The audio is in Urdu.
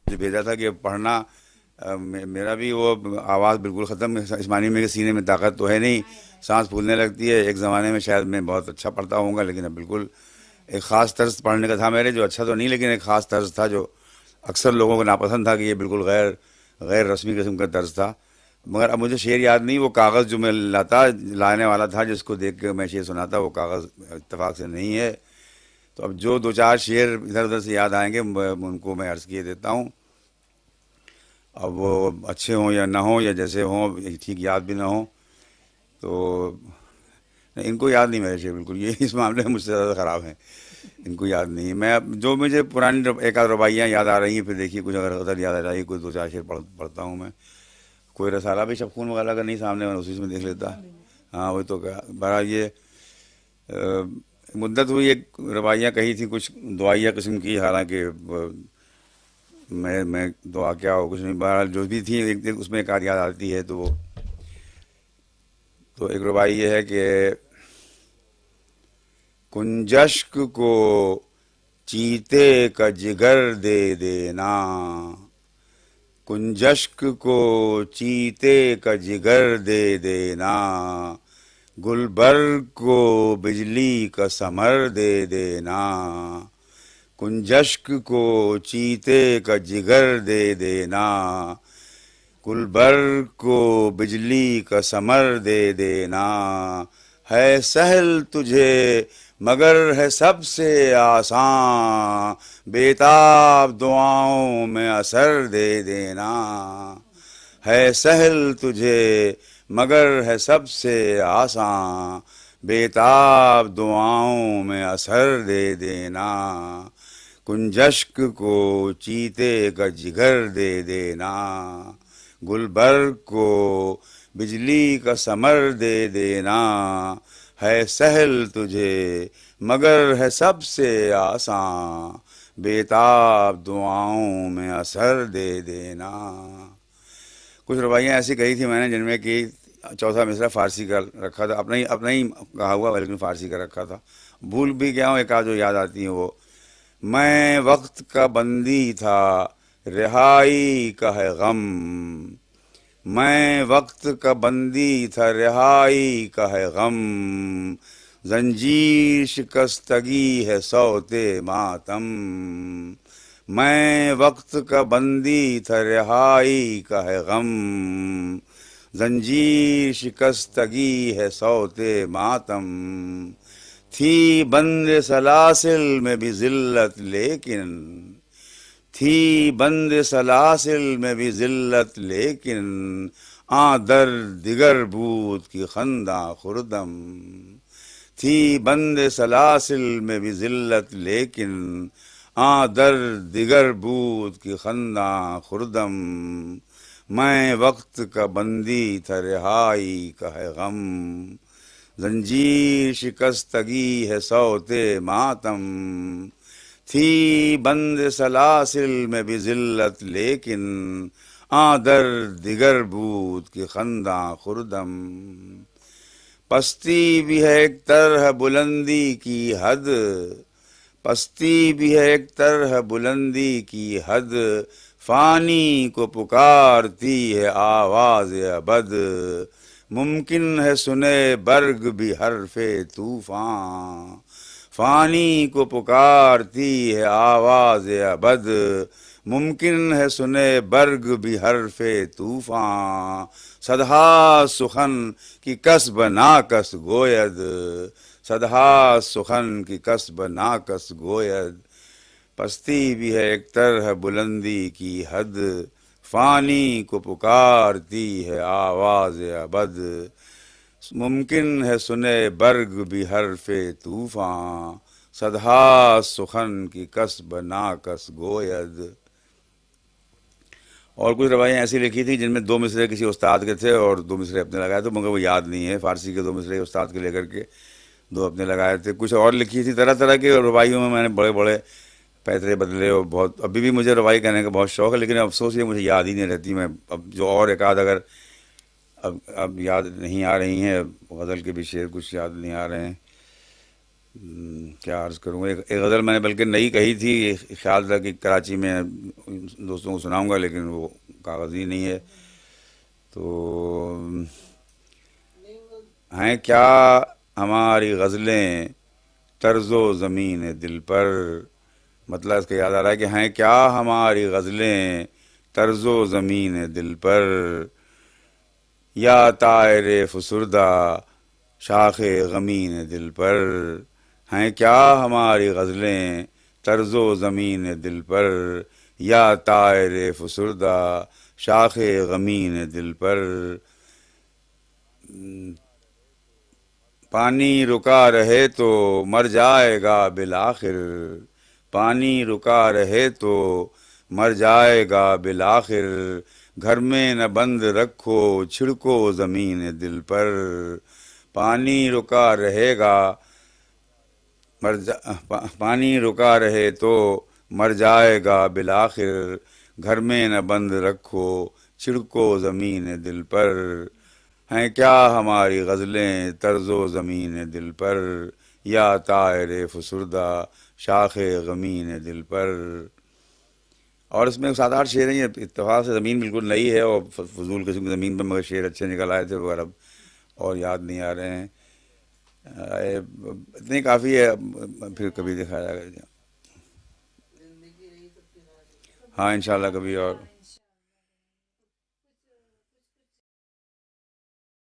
مجھے بھیجا تھا کہ پڑھنا، میرا بھی وہ آواز بالکل ختم، اس معنی میں کہ سینے میں طاقت تو ہے نہیں، سانس پھولنے لگتی ہے. ایک زمانے میں شاید میں بہت اچھا پڑھتا ہوں گا، لیکن اب بالکل ایک خاص طرز پڑھنے کا تھا میرے، جو اچھا تو نہیں لیکن ایک خاص طرز تھا جو اکثر لوگوں کو ناپسند تھا، کہ یہ بالکل غیر رسمی قسم کا طرز تھا. مگر اب مجھے شعر یاد نہیں، وہ کاغذ جو میں لانے والا تھا جس کو دیکھ کے میں شعر سناتا، وہ کاغذ اتفاق سے نہیں ہے. تو اب جو دو چار شعر ادھر ادھر سے یاد آئیں گے ان کو میں عرض کیے دیتا ہوں. اب وہ اچھے ہوں یا نہ ہوں، یا جیسے ہوں ٹھیک یاد بھی نہ ہوں، تو نہیں، ان کو یاد نہیں میرے شعر بالکل، یہ اس معاملے میں مجھ سے زیادہ خراب ہیں، ان کو یاد نہیں. میں اب جو مجھے پرانی ایک آدھ رباعیاں یاد آ رہی ہیں، پھر دیکھیے کچھ اگر غزل یاد آ رہی ہے، کوئی دو چار شعر پڑھتا ہوں میں. کوئی رسالہ بھی شبخون وغیرہ کا نہیں سامنے، میں اسی میں دیکھ لیتا. ہاں وہی تو بہرحال یہ مدت ہوئی، ایک رباعیاں کہی تھی کچھ دعائیہ قسم کی، حالانکہ میں دعا کیا ہو کچھ نہیں، بہرحال جو بھی تھی ایک اس میں ایک آدھ یاد آتی ہے. تو ایک رباعی یہ ہے کہ کنجشک کو چیتے کا جگر دے دینا، کنجشک کو چیتے کا جگر دے دینا، گلبرگ کو بجلی کا ثمر دے دینا، کنجشک کو چیتے کا جگر دے دینا، گلبرگ کو بجلی کا ثمر دے دینا. ہے سہل تجھے مگر ہے سب سے آساں، بیتاب دعاؤں میں اثر دے دینا. ہے سہل تجھے مگر ہے سب سے آساں، بیتاب دعاؤں میں اثر دے دینا، کنجشک کو چیتے کا جگر دے دینا، گلبرگ کو بجلی کا ثمر دے دینا. ہے سہل تجھے مگر ہے سب سے آساں، بیتاب دعاؤں میں اثر دے دینا. کچھ رباعیاں ایسی کہی تھی میں نے جن میں کہ چوتھا مصرع فارسی کا رکھا تھا، اپنا ہی کہا ہوا، لیکن فارسی کا رکھا تھا. بھول بھی گیا ہوں، ایک آدھ جو یاد آتی ہیں وہ. میں وقت کا بندی تھا رہائی کا ہے غم، میں وقت کا بندی تھا رہائی کا ہے غم، زنجیر شکستگی ہے صوت ماتم. میں وقت کا بندی تھا رہائی کا ہے غم، زنجیر شکستگی ہے صوت ماتم. تھی بند سلاسل میں بھی ذلت لیکن، تھی بند سلاسل میں بھی ذلت لیکن، در دیگر بود کی خنداں خردم. تھی بند سلاسل میں بھی ذلت لیکن، در دیگر بود کی خنداں خردم. میں وقت کا بندی تھا رہائی کا ہے غم، زنجیر شکستگی ہے صوت ماتم. تھی بند سلاسل میں بھی ذلت لیکن، در دیگر بود کی خنداں خردم. پستی بھی ہے ایک طرح بلندی کی حد، پستی بھی ہے ایک طرح بلندی کی حد، فانی کو پکارتی ہے آواز ابد. ممکن ہے سنے برگ بھی حرف طوفان، فانی کو پکارتی ہے آواز ابد. ممکن ہے سنے برگ بھی حرف طوفان، صدہا سخن کی کسب ناکس گوید، صدہا سخن کی کسب ناکس گوید. پستی بھی ہے ایک طرح بلندی کی حد، فانی کو پکارتی ہے آواز ابد. ممکن ہے سنے برگ بھی حرف طوفان، صدہا سخن کی کسب ناکس گوید. اور کچھ روایاں ایسی لکھی تھی جن میں دو مصرعے کسی استاد کے تھے اور دو مصرعے اپنے لگائے تھے، مگر وہ یاد نہیں ہے. فارسی کے دو مصرعے استاد کے لے کر کے دو اپنے لگائے تھے. کچھ اور لکھی تھی طرح طرح کی روایوں میں نے بڑے بڑے پیترے بدلے، اور بہت ابھی بھی مجھے روائی کہنے کا بہت شوق ہے، لیکن افسوس یہ مجھے یاد ہی نہیں رہتی. میں اب جو اور ایک آدھ اگر اب یاد نہیں آ رہی ہیں، غزل کے بھی شعر کچھ یاد نہیں آ رہے ہیں. کیا عرض کروں، ایک غزل میں نے بلکہ نئی کہی تھی، خیال تھا کہ کراچی میں دوستوں کو سناؤں گا، لیکن وہ کاغذی نہیں ہے. تو ہیں کیا ہماری غزلیں طرز و زمین دل پر. مطلب اس کا یاد آ رہا ہے کہ ہیں کیا ہماری غزلیں طرز و زمین دل پر. یا طائر فسردہ شاخ غمین دل پر. ہیں کیا ہماری غزلیں طرز و زمین دل پر. یا طائر فسردہ شاخ غمین دل پر. پانی رکا رہے تو مر جائے گا بالآخر. پانی رکا رہے تو مر جائے گا بالآخر. گھر میں نہ بند رکھو چھڑکو زمین دل پر. پانی رکا رہے گا پانی رکا رہے تو مر جائے گا بالآخر. گھر میں نہ بند رکھو چھڑکو زمین دل پر. ہیں کیا ہماری غزلیں طرز و زمین دل پر. یا طائر فسردہ شاخ غمین دل پر. اور اس میں 7-8 شعر ہیں. یہ اتفاق سے زمین بالکل نئی ہے اور فضول قسم کی زمین پہ مگر شعر اچھے نکل آئے تھے، مگر اب اور یاد نہیں آ رہے ہیں. اتنی کافی ہے، پھر کبھی دکھایا جائے گا. ہاں انشاءاللہ کبھی اور